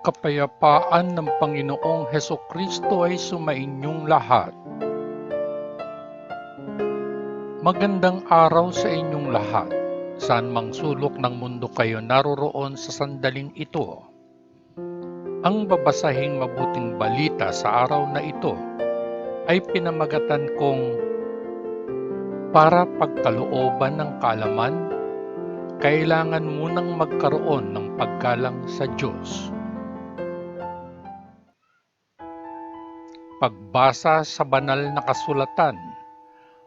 Kapayapaan ng Panginoong Hesukristo ay sumainyong lahat. Magandang araw sa inyong lahat. Saan mang sulok ng mundo kayo naroroon sa sandaling ito. Ang babasahing mabuting balita sa araw na ito ay pinamagatan kong para pagkalooban ng kaalaman, kailangan munang magkaroon ng paggalang sa Diyos. Pagbasa sa banal na kasulatan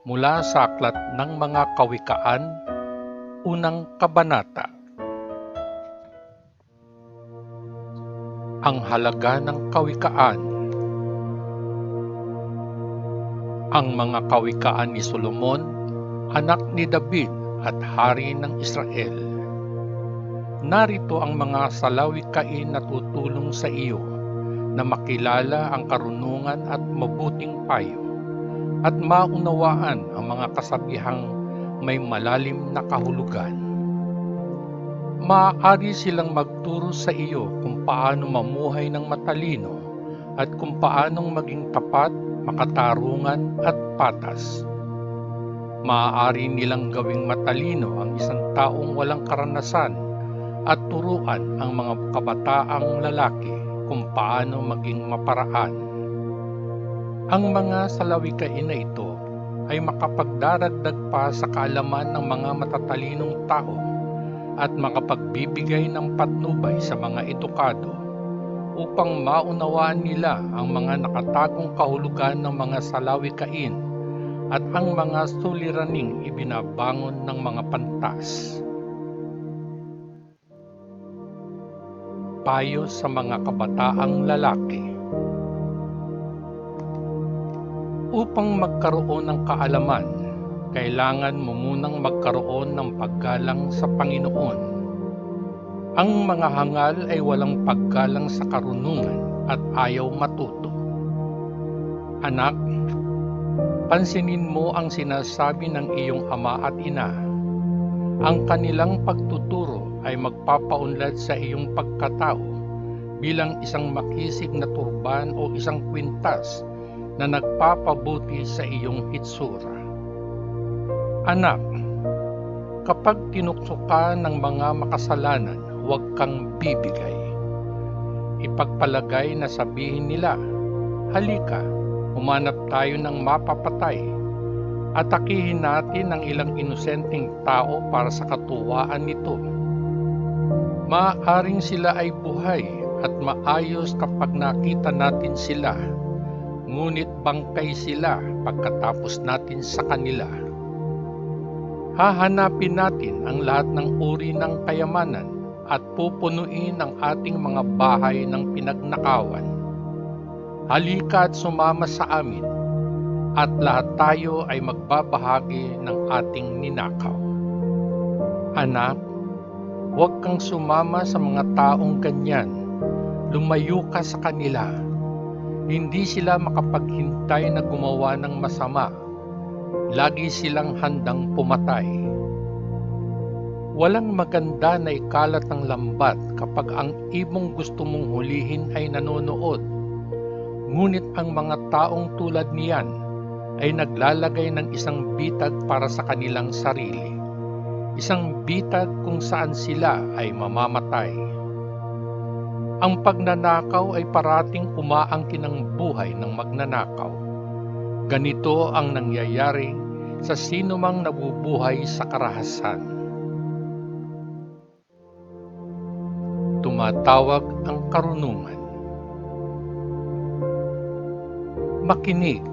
mula sa Aklat ng Mga Kawikaan, unang kabanata. Ang halaga ng kawikaan. Ang mga kawikaan ni Solomon, anak ni David at hari ng Israel. Narito ang mga salawikain na tutulong sa iyo na makilala ang karunungan at mabuting payo at maunawaan ang mga kasabihang may malalim na kahulugan. Maaari silang magturo sa iyo kung paano mamuhay ng matalino at kung paanong maging tapat, makatarungan at patas. Maaari nilang gawing matalino ang isang taong walang karanasan at turuan ang mga kabataang lalaki kung paano maging maparaan. Ang mga salawikain na ito ay makapagdaragdag pa sa kaalaman ng mga matatalinong tao at makapagbibigay ng patnubay sa mga edukado upang maunawaan nila ang mga nakatagong kahulugan ng mga salawikain at ang mga suliraning ibinabangon ng mga pantas. Payo sa mga kabataang lalaki. Upang magkaroon ng kaalaman, kailangan mo munang magkaroon ng paggalang sa Panginoon. Ang mga hangal ay walang paggalang sa karunungan at ayaw matuto. Anak, pansinin mo ang sinasabi ng iyong ama at ina. Ang kanilang pagtuturo ay magpapaunlad sa iyong pagkatao bilang isang makisig na turban o isang kwintas na nagpapabuti sa iyong hitsura. Anak, kapag tinukso ka ng mga makasalanan, huwag kang bibigay. Ipagpalagay na sabihin nila, halika, humanap tayo ng mapapatay. Atakihin natin ang ilang inosenteng tao para sa katuwaan nito. Maaaring sila ay buhay at maayos kapag nakita natin sila, ngunit bangkay sila pagkatapos natin sa kanila. Hahanapin natin ang lahat ng uri ng kayamanan at pupunuin ang ating mga bahay ng pinagnakawan. Halika at sumama sa amin, at lahat tayo ay magbabahagi ng ating ninakaw. Anak, huwag kang sumama sa mga taong ganyan. Lumayo ka sa kanila. Hindi sila makapaghintay na gumawa ng masama. Lagi silang handang pumatay. Walang maganda na ikalat ng lambat kapag ang ibong gusto mong hulihin ay nanonood. Ngunit ang mga taong tulad niyan ay naglalagay ng isang bitag para sa kanilang sarili. Isang bitag kung saan sila ay mamamatay. Ang pagnanakaw ay parating umaangkin ng buhay ng magnanakaw. Ganito ang nangyayari sa sinumang nabubuhay sa karahasan. Tumatawag ang karunungan. Makinig.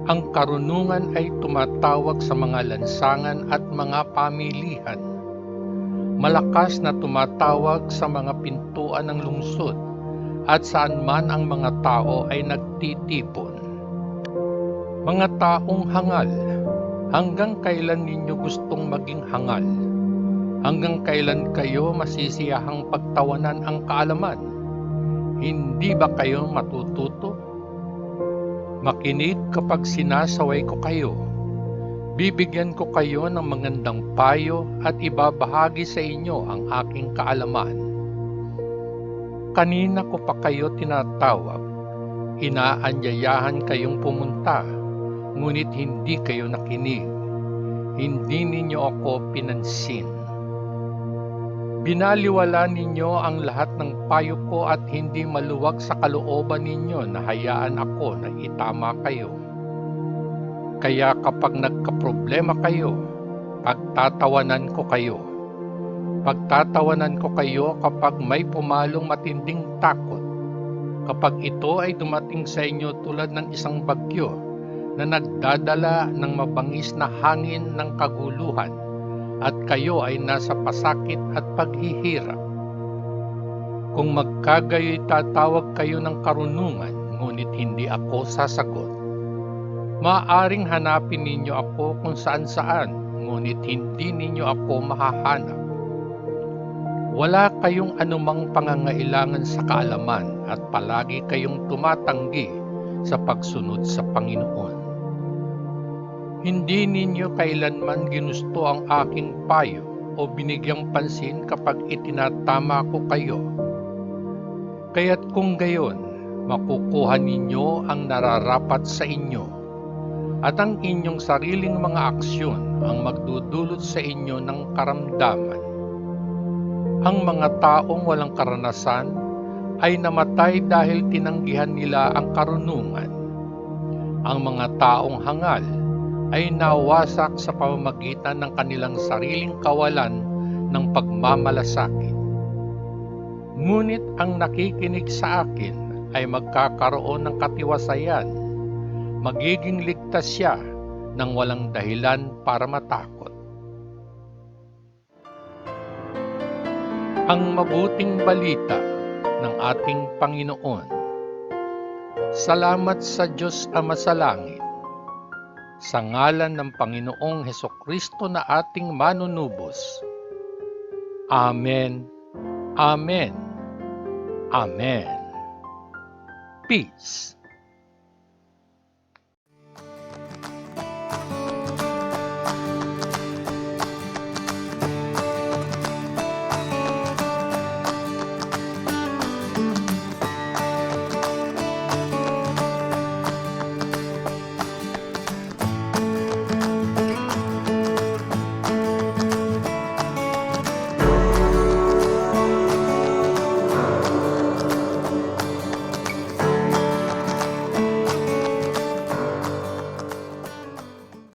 Ang karunungan ay tumatawag sa mga lansangan at mga pamilihan. Malakas na tumatawag sa mga pintuan ng lungsod at saan man ang mga tao ay nagtitipon. Mga taong hangal, hanggang kailan ninyo gustong maging hangal? Hanggang kailan kayo masisiyahang pagtawanan ang kaalaman? Hindi ba kayo matututo? Makinig kapag sinasaway ko kayo. Bibigyan ko kayo ng magandang payo at ibabahagi sa inyo ang aking kaalaman. Kanina ko pa kayo tinatawag, inaanyayahan kayong pumunta, ngunit hindi kayo nakinig. Hindi ninyo ako pinansin. Binaliwala ninyo ang lahat ng payo ko at hindi maluwag sa kalooban ninyo na hayaan ako na itama kayo. Kaya kapag nagkaproblema kayo, pagtatawanan ko kayo. Pagtatawanan ko kayo kapag may pumalong matinding takot. Kapag ito ay dumating sa inyo tulad ng isang bagyo na nagdadala ng mabangis na hangin ng kaguluhan at kayo ay nasa pasakit at paghihirap. Kung magkagayo'y tatawag kayo ng karunungan, ngunit hindi ako sasagot. Maaaring hanapin ninyo ako kung saan-saan, ngunit hindi ninyo ako mahahanap. Wala kayong anumang pangangailangan sa kaalaman at palagi kayong tumatanggi sa pagsunod sa Panginoon. Hindi ninyo kailanman ginusto ang aking payo o binigyang pansin kapag itinatama ko kayo. Kaya't kung gayon, makukuha ninyo ang nararapat sa inyo at ang inyong sariling mga aksyon ang magdudulot sa inyo ng karamdaman. Ang mga taong walang karanasan ay namatay dahil tinanggihan nila ang karunungan. Ang mga taong hangal ay nawasak sa pamamagitan ng kanilang sariling kawalan ng pagmamalasakit. Ngunit ang nakikinig sa akin ay magkakaroon ng katiwasayan. Magiging ligtas siya ng walang dahilan para matakot. Ang mabuting balita ng ating Panginoon. Salamat sa Diyos Ama sa langit. Sa ngalan ng Panginoong Hesukristo na ating manunubos. Amen. Amen. Amen. Peace.